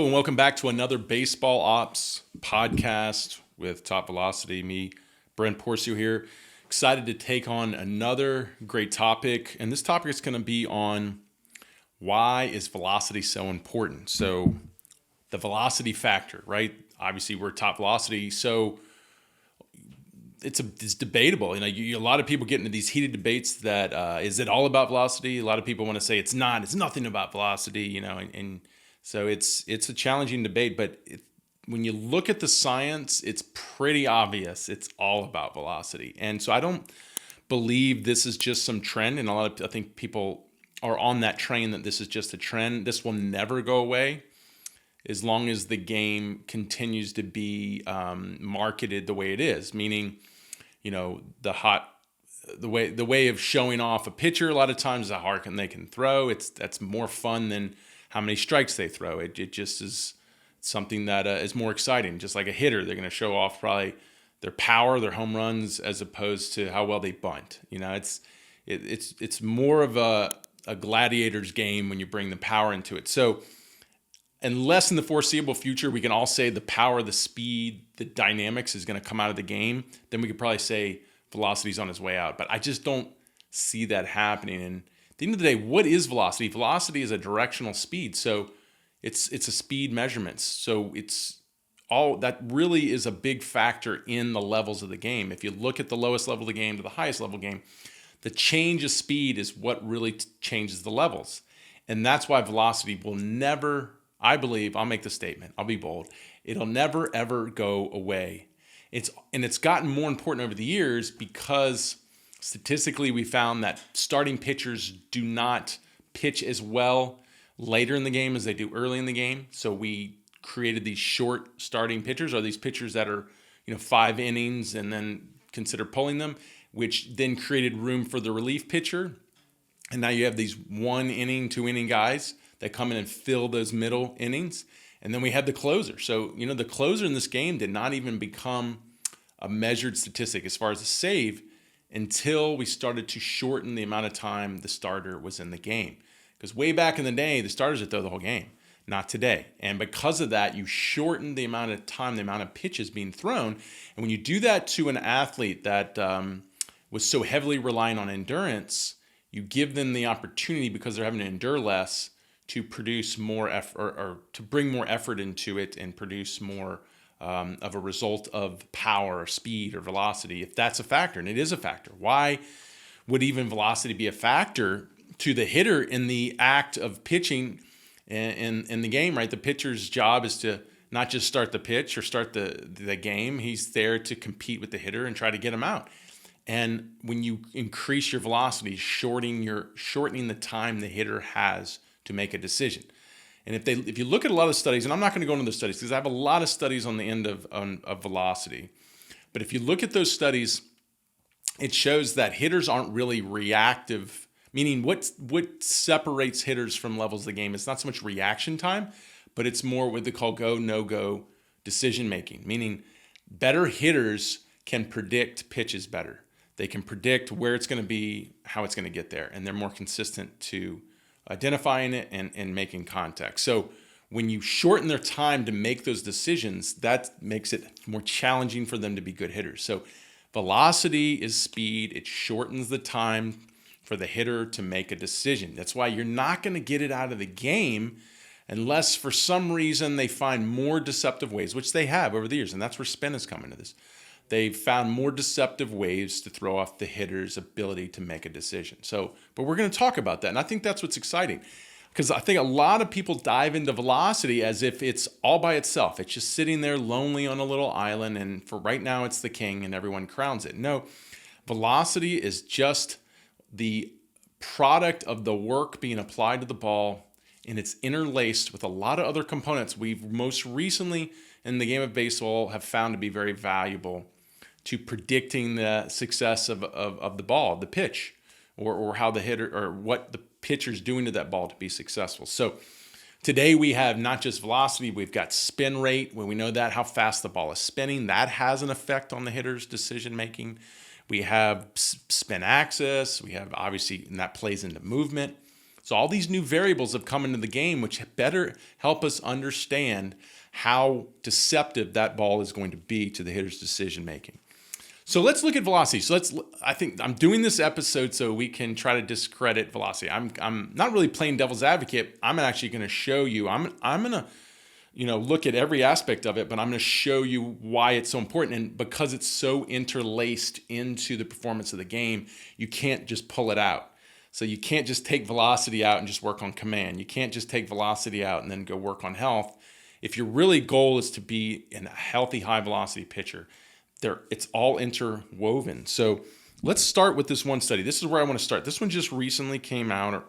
and welcome back to another Baseball Opps Podcast with TopVelocity. Me, Brent Porcio here. Excited to take on another great topic. And this topic is going to be on why is velocity so important? So the velocity factor, right? Obviously, we're TopVelocity, so it's debatable. A lot of people get into these heated debates that is it all about velocity? A lot of people want to say it's not. It's nothing about velocity, and so it's a challenging debate. But when you look at the science, it's pretty obvious it's all about velocity. And so I don't believe this is just some trend. And I think people are on that train that this is just a trend. This will never go away as long as the game continues to be marketed the way it is. Meaning, the way of showing off a pitcher a lot of times is how hard they can throw. That's more fun than how many strikes they throw. It just is something that is more exciting. Just like a hitter, they're going to show off probably their power, their home runs, as opposed to how well they bunt. It's more of a gladiator's game when you bring the power into it. So unless in the foreseeable future we can all say the power, the speed, the dynamics is going to come out of the game, then we could probably say velocity's on its way out. But I just don't see that happening. And at the end of the day, what is velocity? Velocity is a directional speed. So it's a speed measurement. So it's all that really is a big factor in the levels of the game. If you look at the lowest level of the game to the highest level game, the change of speed is what really changes the levels. And that's why velocity will never, I believe, I'll make the statement, I'll be bold, it'll never ever go away. It's gotten more important over the years because statistically we found that starting pitchers do not pitch as well later in the game as they do early in the game. So we created these short starting pitchers, or these pitchers that are 5 innings and then consider pulling them, which then created room for the relief pitcher. And now you have these 1 inning, 2 inning guys that come in and fill those middle innings. And then we had the closer. So, the closer in this game did not even become a measured statistic as far as the save until we started to shorten the amount of time the starter was in the game. Because way back in the day, the starters would throw the whole game, not today. And because of that, you shorten the amount of time, the amount of pitches being thrown. And when you do that to an athlete that was so heavily relying on endurance, you give them the opportunity, because they're having to endure less, to produce more effort, or to bring more effort into it and produce more of a result of power or speed or velocity, if that's a factor. And it is a factor. Why would even velocity be a factor to the hitter in the act of pitching in the game, right? The pitcher's job is to not just start the pitch or start the game. He's there to compete with the hitter and try to get him out. And when you increase your velocity, shortening the time the hitter has to make a decision. And if you look at a lot of studies, and I'm not going to go into those studies because I have a lot of studies on the end of velocity, but if you look at those studies, it shows that hitters aren't really reactive. Meaning, what separates hitters from levels of the game? It's not so much reaction time, but it's more what they call go, no-go decision making. Meaning, better hitters can predict pitches better. They can predict where it's going to be, how it's going to get there, and they're more consistent to identifying it and making contact. So when you shorten their time to make those decisions, that makes it more challenging for them to be good hitters. So velocity is speed. It shortens the time for the hitter to make a decision. That's why you're not going to get it out of the game unless for some reason they find more deceptive ways, which they have over the years. And that's where spin has come into this. They've found more deceptive ways to throw off the hitter's ability to make a decision. But we're going to talk about that. And I think that's what's exciting, because I think a lot of people dive into velocity as if it's all by itself. It's just sitting there lonely on a little island. And for right now, it's the king and everyone crowns it. No, velocity is just the product of the work being applied to the ball, and it's interlaced with a lot of other components we've most recently in the game of baseball have found to be very valuable to predicting the success of the ball, the pitch, or how the hitter, or what the pitcher's doing to that ball to be successful. So today we have not just velocity, we've got spin rate. When we know that, how fast the ball is spinning, that has an effect on the hitter's decision making. We have spin axis. We have, obviously, and that plays into movement. So all these new variables have come into the game, which better help us understand how deceptive that ball is going to be to the hitter's decision making. So let's look at velocity. I think I'm doing this episode so we can try to discredit velocity. I'm not really playing devil's advocate. I'm actually going to show you. I'm going to look at every aspect of it, but I'm going to show you why it's so important. And because it's so interlaced into the performance of the game, you can't just pull it out. So you can't just take velocity out and just work on command. You can't just take velocity out and then go work on health. If your really goal is to be a healthy, high velocity pitcher, it's all interwoven. So let's start with this one study. This is where I want to start. This one just recently came out.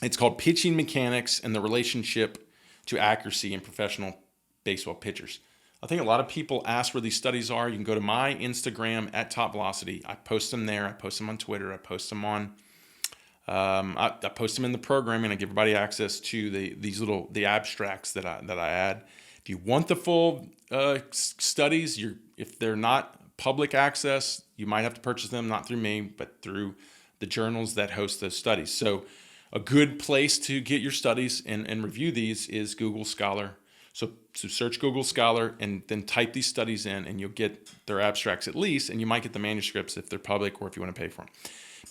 It's called Pitching Mechanics and the Relationship to Accuracy in Professional Baseball Pitchers. I think a lot of people ask where these studies are. You can go to my Instagram at TopVelocity. I post them there. I post them on Twitter. I post them on. I post them in the program, and I give everybody access to the abstracts that I add. If you want the full studies, if they're not public access, you might have to purchase them, not through me, but through the journals that host those studies. So a good place to get your studies and review these is Google Scholar. So search Google Scholar and then type these studies in, and you'll get their abstracts at least, and you might get the manuscripts if they're public or if you want to pay for them.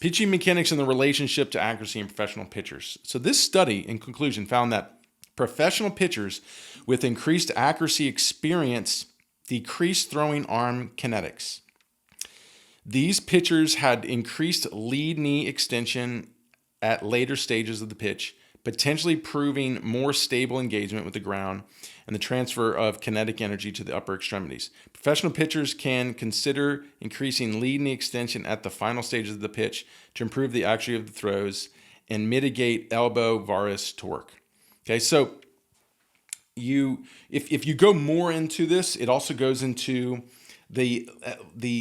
Pitching Mechanics and the Relationship to Accuracy in Professional Pitchers. So this study, in conclusion, found that professional pitchers with increased accuracy experience decreased throwing arm kinetics. These pitchers had increased lead knee extension at later stages of the pitch, potentially proving more stable engagement with the ground and the transfer of kinetic energy to the upper extremities. Professional pitchers can consider increasing lead knee extension at the final stages of the pitch to improve the accuracy of the throws and mitigate elbow varus torque. Okay, so if you go more into this, it also goes into the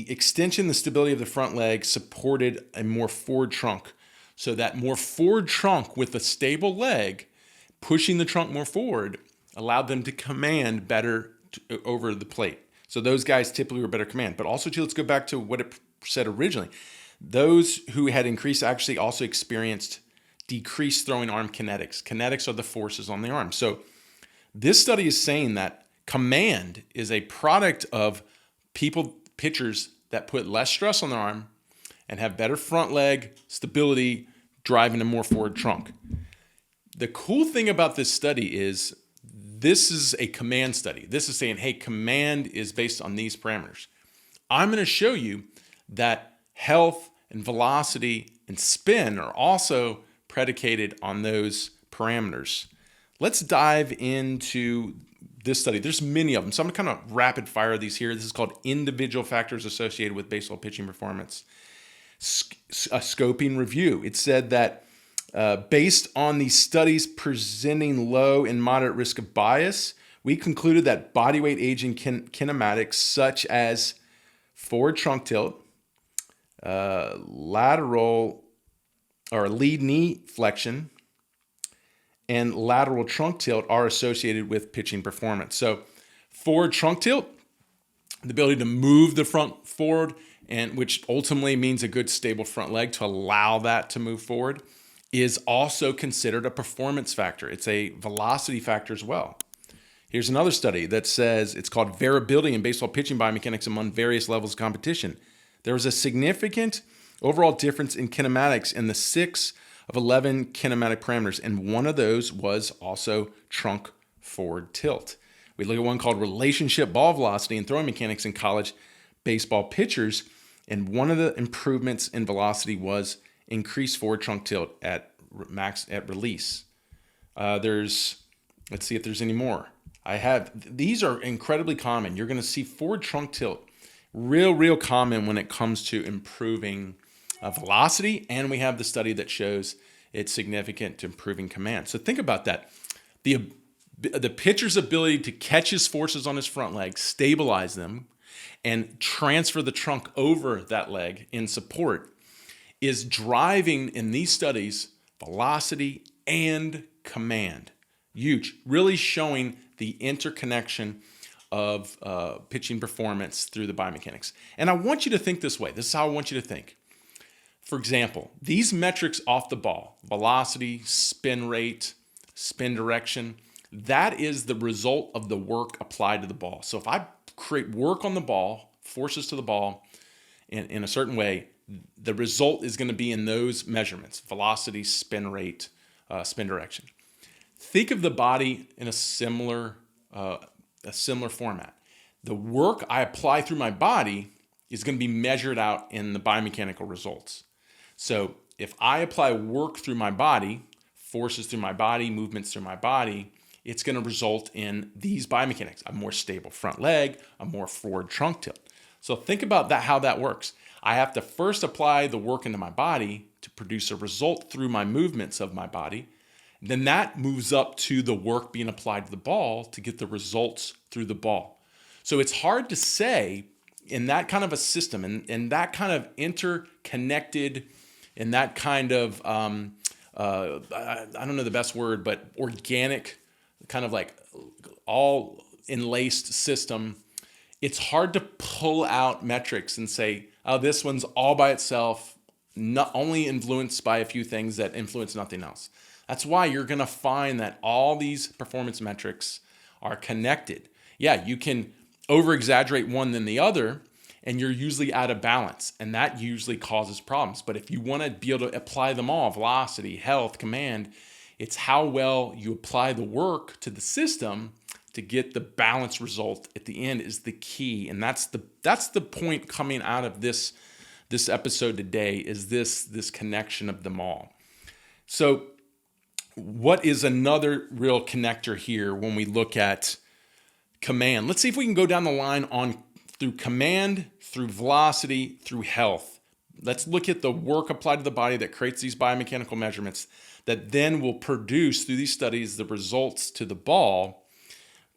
extension, the stability of the front leg supported a more forward trunk. So that more forward trunk with a stable leg, pushing the trunk more forward, allowed them to command better over the plate. So those guys typically were better command. But also, too, let's go back to what it said originally. Those who had increased accuracy also experienced decreased throwing arm kinetics. Kinetics are the forces on the arm. So this study is saying that command is a product of pitchers that put less stress on their arm and have better front leg stability, driving a more forward trunk. The cool thing about this study is this is a command study. This is saying, hey, command is based on these parameters. I'm going to show you that health and velocity and spin are also predicated on those parameters. Let's dive into this study. There's many of them. So I'm going to kind of rapid fire these here. This is called Individual Factors Associated with Baseball Pitching Performance. A scoping review. It said that based on these studies presenting low and moderate risk of bias, we concluded that body weight aging kinematics such as forward trunk tilt, lateral or lead knee flexion, and lateral trunk tilt are associated with pitching performance. So forward trunk tilt, the ability to move the front forward, and which ultimately means a good stable front leg to allow that to move forward, is also considered a performance factor. It's a velocity factor as well. Here's another study that says it's called Variability in Baseball Pitching Biomechanics Among Various Levels of Competition. There was a significant overall difference in kinematics in the 6 of 11 kinematic parameters, and one of those was also trunk forward tilt. We look at one called Relationship Ball Velocity and Throwing Mechanics in College Baseball Pitchers, and one of the improvements in velocity was increased forward trunk tilt at release. Let's see if there's any more. These are incredibly common. You're going to see forward trunk tilt real common when it comes to improving velocity, and we have the study that shows it's significant to improving command. So think about that. The pitcher's ability to catch his forces on his front leg, stabilize them, and transfer the trunk over that leg in support is driving, in these studies, velocity and command. Huge. Really showing the interconnection of pitching performance through the biomechanics. And I want you to think this way. This is how I want you to think. for example, these metrics off the ball, velocity, spin rate, spin direction, that is the result of the work applied to the ball. So if I create work on the ball, forces to the ball in a certain way, the result is going to be in those measurements: velocity, spin rate, spin direction. Think of the body in a similar format. The work I apply through my body is going to be measured out in the biomechanical results. So if I apply work through my body, forces through my body, movements through my body, it's going to result in these biomechanics: a more stable front leg, a more forward trunk tilt. So think about that, how that works. I have to first apply the work into my body to produce a result through my movements of my body. Then that moves up to the work being applied to the ball to get the results through the ball. So it's hard to say in that kind of a system, and that kind of interconnected, and that kind of, I don't know the best word, but organic, kind of like all enlaced system, it's hard to pull out metrics and say, oh, this one's all by itself, not only influenced by a few things that influence nothing else. That's why you're going to find that all these performance metrics are connected. Yeah, you can over-exaggerate one than the other, and you're usually out of balance, and that usually causes problems. But if you want to be able to apply them all, velocity, health, command, it's how well you apply the work to the system to get the balanced result at the end is the key. And that's the point coming out of this episode today, is this connection of them all. So what is another real connector here when we look at command? Let's see if we can go down the line through command, through velocity, through health. Let's look at the work applied to the body that creates these biomechanical measurements that then will produce, through these studies, the results to the ball,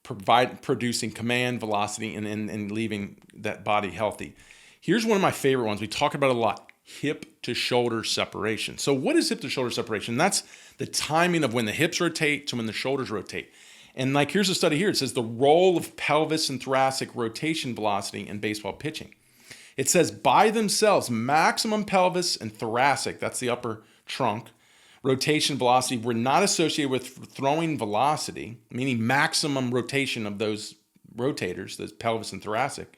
producing command, velocity, and leaving that body healthy. Here's one of my favorite ones. We talk about it a lot: hip to shoulder separation. So what is hip to shoulder separation? That's the timing of when the hips rotate to when the shoulders rotate. And like, here's a study here. It says the role of pelvis and thoracic rotation velocity in baseball pitching. It says by themselves, maximum pelvis and thoracic, that's the upper trunk, rotation velocity were not associated with throwing velocity, meaning maximum rotation of those rotators, those pelvis and thoracic.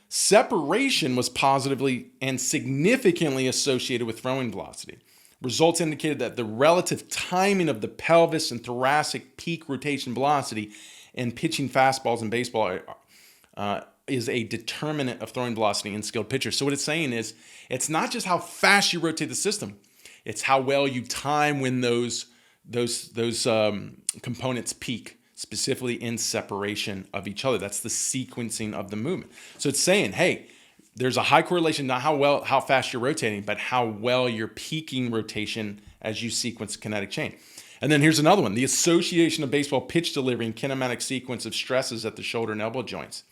Separation was positively and significantly associated with throwing velocity. Results indicated that the relative timing of the pelvis and thoracic peak rotation velocity in pitching fastballs in baseball is a determinant of throwing velocity in skilled pitchers. So what it's saying is, it's not just how fast you rotate the system, it's how well you time when those components peak, specifically in separation of each other. That's the sequencing of the movement. So it's saying, hey, there's a high correlation, not how fast you're rotating, but how well you're peaking rotation as you sequence the kinetic chain. And then here's another one: the association of baseball pitch delivery and kinematic sequence of stresses at the shoulder and elbow joints.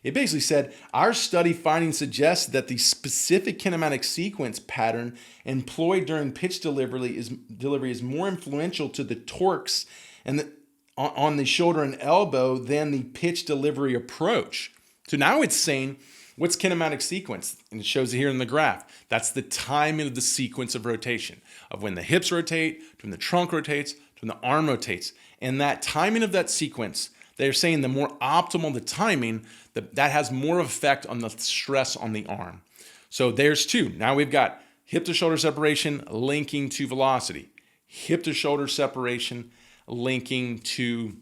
It basically said, our study findings suggest that the specific kinematic sequence pattern employed during pitch delivery is more influential to the torques and on the shoulder and elbow than the pitch delivery approach. So now it's saying, what's kinematic sequence? And it shows it here in the graph. That's the timing of the sequence of rotation, of when the hips rotate, when the trunk rotates, when the arm rotates. And that timing of that sequence, they're saying the more optimal the timing, that has more effect on the stress on the arm. So there's two. Now we've got hip to shoulder separation linking to velocity, hip to shoulder separation linking to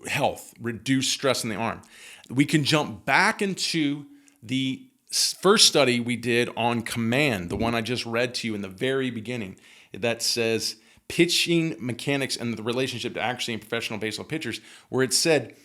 health, reduce stress in the arm. We can jump back into the first study we did on command, the one I just read to you in the very beginning, that says pitching mechanics and the relationship to accuracy in professional baseball pitchers, where it said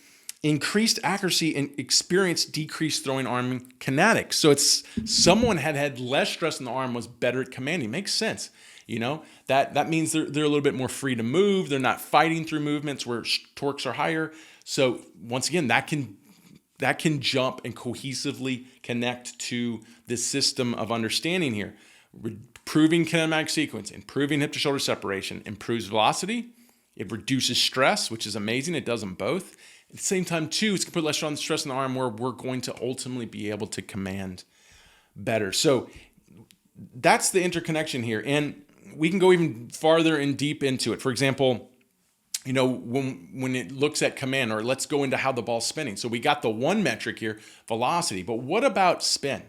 increased accuracy and experience decreased throwing arm kinetics. So it's someone had less stress in the arm, was better at commanding. Makes sense. You know, that means they're a little bit more free to move. They're not fighting through movements where torques are higher. So once again, that can jump and cohesively connect to this system of understanding here. Improving kinematic sequence, improving hip to shoulder separation, improves velocity. It reduces stress, which is amazing. It does them both. At the same time, too, it's going to put less stress in the arm, where we're going to ultimately be able to command better. So that's the interconnection here. And we can go even farther and deep into it. For example, when it looks at command, or let's go into how the ball's spinning. So we got the one metric here, velocity, but what about spin?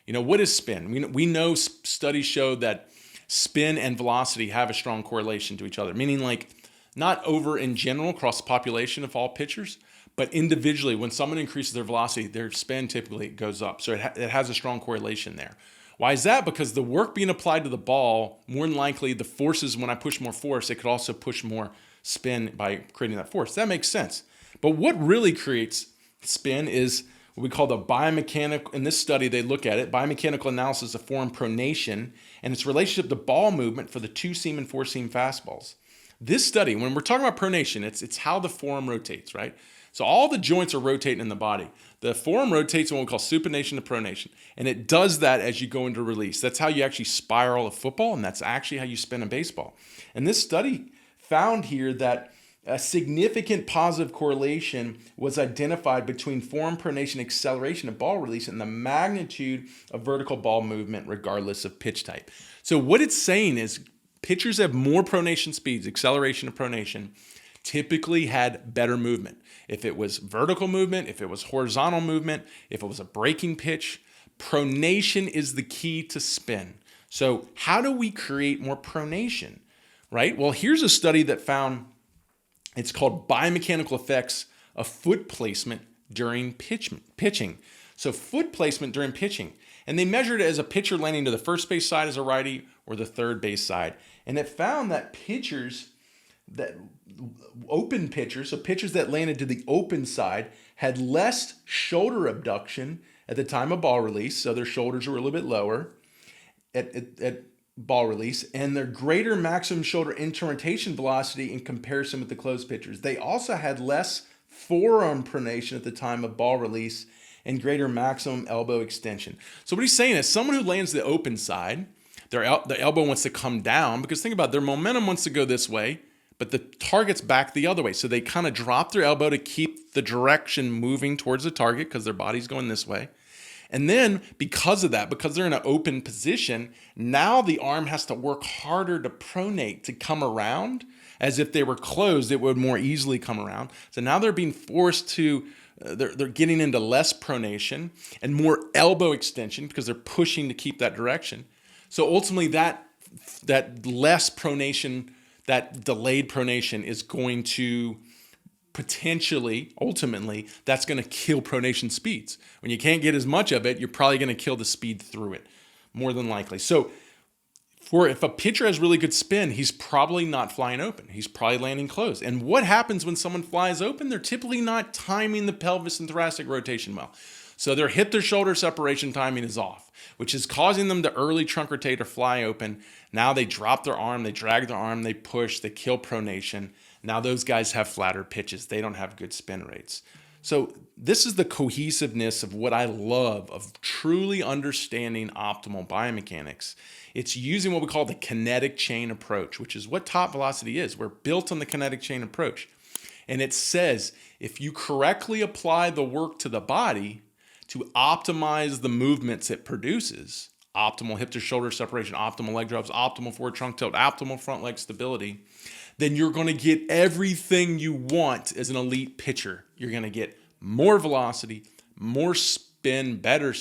What is spin? We know studies show that spin and velocity have a strong correlation to each other, meaning like not over in general across the population of all pitchers, but individually, when someone increases their velocity, their spin typically goes up. So it has a strong correlation there. Why is that? Because the work being applied to the ball, more than likely the forces, when I push more force, it could also push more spin by creating that force. That makes sense. But what really creates spin is what we call the biomechanical. In this study, they look at it, biomechanical analysis of form pronation and its relationship to ball movement for the 2-seam and 4-seam fastballs. This study, when we're talking about pronation, it's how the forearm rotates, right? So all the joints are rotating in the body. The forearm rotates in what we call supination to pronation, and it does that as you go into release. That's how you actually spiral a football, and that's actually how you spin a baseball. And this study found here that a significant positive correlation was identified between forearm pronation acceleration of ball release and the magnitude of vertical ball movement regardless of pitch type. So what it's saying is pitchers have more pronation speeds, acceleration of pronation, typically had better movement. If it was vertical movement, if it was horizontal movement, if it was a breaking pitch, pronation is the key to spin. So how do we create more pronation, right? Well, here's a study that found, it's called biomechanical effects of foot placement during pitching. So foot placement during pitching. And they measured it as a pitcher landing to the first base side as a righty or the third base side. And it found that open pitchers, so pitchers that landed to the open side, had less shoulder abduction at the time of ball release, so their shoulders were a little bit lower at ball release, and their greater maximum shoulder instrumentation velocity in comparison with the closed pitchers. They also had less forearm pronation at the time of ball release and greater maximum elbow extension. So what he's saying is someone who lands the open side, the elbow wants to come down, because think about it, their momentum wants to go this way, but the target's back the other way. So they kind of drop their elbow to keep the direction moving towards the target because their body's going this way. And then because of that, because they're in an open position, now the arm has to work harder to pronate, to come around. As if they were closed, it would more easily come around. So now they're being forced to, they're getting into less pronation and more elbow extension because they're pushing to keep that direction. So ultimately that less pronation, that delayed pronation is going to ultimately, that's going to kill pronation speeds. When you can't get as much of it, you're probably going to kill the speed through it, more than likely. So if a pitcher has really good spin, he's probably not flying open. He's probably landing closed. And what happens when someone flies open? They're typically not timing the pelvis and thoracic rotation well. So their hip to shoulder separation timing is off, which is causing them to early trunk rotate or fly open. Now they drop their arm, they drag their arm, they push, they kill pronation. Now those guys have flatter pitches. They don't have good spin rates. So this is the cohesiveness of what I love of truly understanding optimal biomechanics. It's using what we call the kinetic chain approach, which is what TopVelocity is. We're built on the kinetic chain approach. And it says if you correctly apply the work to the body to optimize the movements it produces, optimal hip to shoulder separation, optimal leg drops, optimal forward trunk tilt, optimal front leg stability, then you're going to get everything you want as an elite pitcher. You're going to get more velocity, more spin, better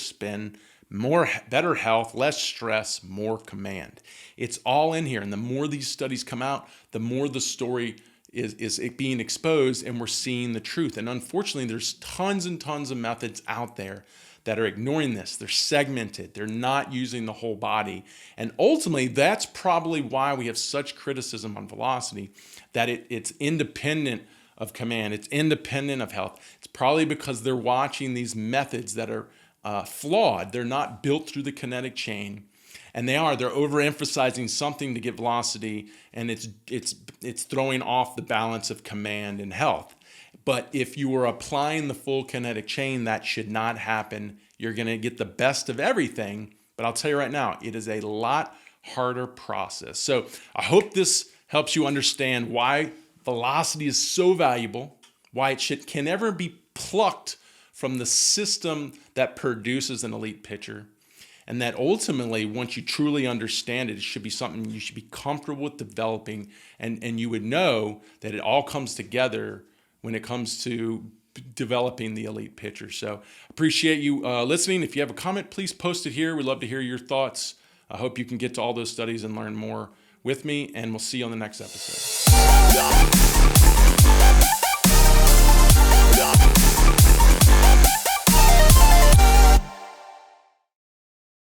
health, less stress, more command. It's all in here. And the more these studies come out, the more the story is it being exposed and we're seeing the truth. And unfortunately, there's tons and tons of methods out there that are ignoring this. They're segmented. They're not using the whole body. And ultimately, that's probably why we have such criticism on velocity, that it's independent of command. It's independent of health. It's probably because they're watching these methods that are flawed. They're not built through the kinetic chain. And they're overemphasizing something to get velocity, and it's throwing off the balance of command and health. But if you were applying the full kinetic chain, that should not happen. You're going to get the best of everything. But I'll tell you right now, it is a lot harder process. So I hope this helps you understand why velocity is so valuable, why it can never be plucked from the system that produces an elite pitcher, And that ultimately, once you truly understand it, it should be something you should be comfortable with developing, and you would know that it all comes together when it comes to developing the elite pitcher. So appreciate you listening. If you have a comment, please post it here. We'd love to hear your thoughts. I hope you can get to all those studies and learn more with me, and we'll see you on the next episode.